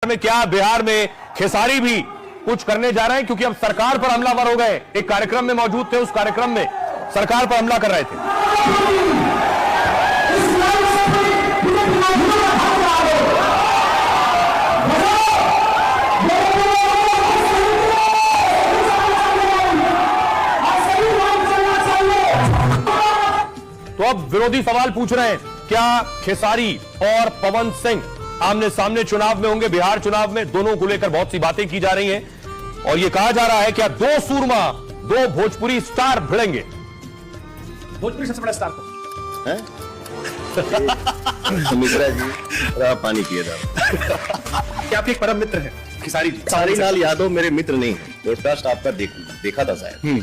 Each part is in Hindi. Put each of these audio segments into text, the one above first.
में क्या बिहार में खेसारी भी कुछ करने जा रहे हैं, क्योंकि अब सरकार पर हमलावर हो गए। एक कार्यक्रम में मौजूद थे, उस कार्यक्रम में सरकार पर हमला कर रहे थे। तो अब विरोधी सवाल पूछ रहे हैं, क्या खेसारी और पवन सिंह आमने सामने चुनाव में होंगे? बिहार चुनाव में दोनों को लेकर बहुत सी बातें की जा रही हैं और यह कहा जा रहा है क्या दो सूरमा, दो भोजपुरी स्टार भिड़ेंगे? भोजपुरी सबसे बड़ा स्टार कौन है? मिश्रा जी थोड़ा पानी पिए था। क्या आपके एक परम मित्र है खेसारी जी? खेसारी लाल यादव मेरे मित्र नहीं है, पॉडकास्ट आपका देखा था शायद।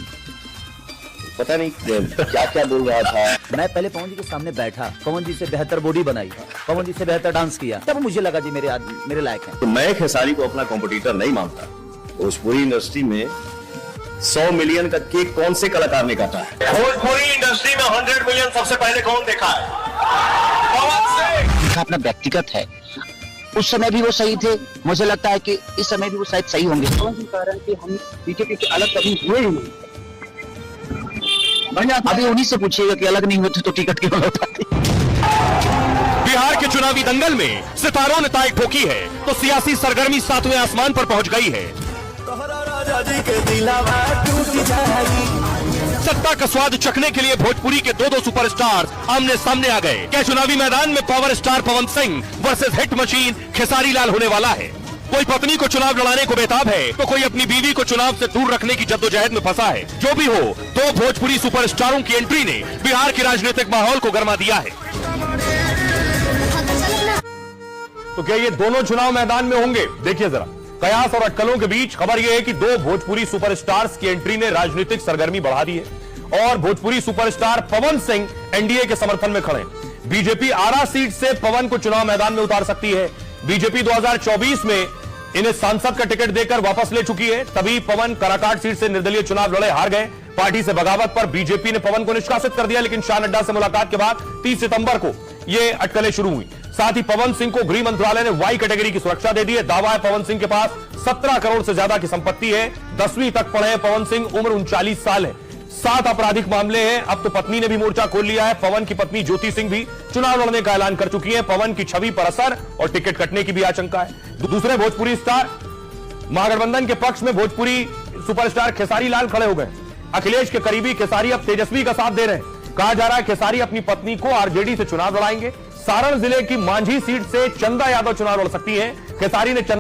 पता नहीं क्या क्या बोल रहा था। मैं पहले पवन जी के सामने बैठा, पवन जी से बेहतर बॉडी बनाई, पवन जी से बेहतर डांस किया, तब मुझे लगा जी मेरे लायक हैं। तो मैं खेसारी को अपना कॉम्पिटिटर नहीं मानता। भोजपुरी इंडस्ट्री में 100 मिलियन का केक कौन से कलाकार ने काटा है? भोजपुरी इंडस्ट्री में 100 मिलियन सबसे पहले कौन देखा है? पवन सिंह। अपना व्यक्तिगत है, उस समय भी वो सही थे, मुझे लगता है कि इस समय भी वो शायद सही होंगे। कारण कि हम बीजेपी से अलग कभी हुए ही नहीं। अभी उन्हीं से पूछिएगा कि अलग नहीं होते तो टिकट क्यों होता? बिहार के चुनावी दंगल में सितारों ने ताई ठोकी है तो सियासी सरगर्मी 7वें आसमान पर पहुंच गई है। सत्ता का स्वाद चखने के लिए भोजपुरी के दो सुपरस्टार आमने सामने आ गए। क्या चुनावी मैदान में power star Pawan Singh versus hit machine Khesari Lal होने वाला है? कोई पत्नी को चुनाव लड़ाने को बेताब है तो कोई अपनी बीवी को चुनाव से दूर रखने की जद्दोजहद में फंसा है। जो भी हो, दो भोजपुरी सुपरस्टारों की एंट्री ने बिहार के राजनीतिक माहौल को गर्मा दिया है। तो क्या ये दोनों चुनाव मैदान में होंगे? देखिए जरा, कयास और अटकलों के बीच खबर यह है कि दो भोजपुरी सुपरस्टार्स की एंट्री ने राजनीतिक सरगर्मी बढ़ा दी है और भोजपुरी सुपरस्टार पवन सिंह एनडीए के समर्थन में खड़े हैं। बीजेपी आरा सीट से पवन को चुनाव मैदान में उतार सकती है। बीजेपी 2024 में इन्हें सांसद का टिकट देकर वापस ले चुकी है, तभी पवन काराकाट सीट से निर्दलीय चुनाव लड़े, हार गए। पार्टी से बगावत पर बीजेपी ने पवन को निष्कासित कर दिया, लेकिन शाह नड्डा से मुलाकात के बाद 30 सितंबर को यह अटकलें शुरू हुई। साथ ही पवन सिंह को गृह मंत्रालय ने वाई कैटेगरी की सुरक्षा दे दी है। दावा है पवन सिंह के पास 17 करोड़ से ज्यादा की संपत्ति है। 10वीं तक पढ़े हैं पवन सिंह, उम्र 39 साल है। 7 आपराधिक मामले हैं। अब तो पत्नी ने भी मोर्चा खोल लिया है। पवन की पत्नी ज्योति सिंह भी चुनाव लड़ने का ऐलान कर चुकी है। पवन की छवि पर असर और टिकट कटने की भी आशंका है। दूसरे भोजपुरी स्टार महागठबंधन के पक्ष में भोजपुरी सुपरस्टार खेसारी लाल खड़े हो गए। अखिलेश के करीबी खेसारी अब तेजस्वी का साथ दे रहे हैं। कहा जा रहा है खेसारी अपनी पत्नी को आरजेडी से चुनाव लड़ाएंगे। सारण जिले की मांझी सीट से चंदा यादव चुनाव लड़ सकती है। खेसारी ने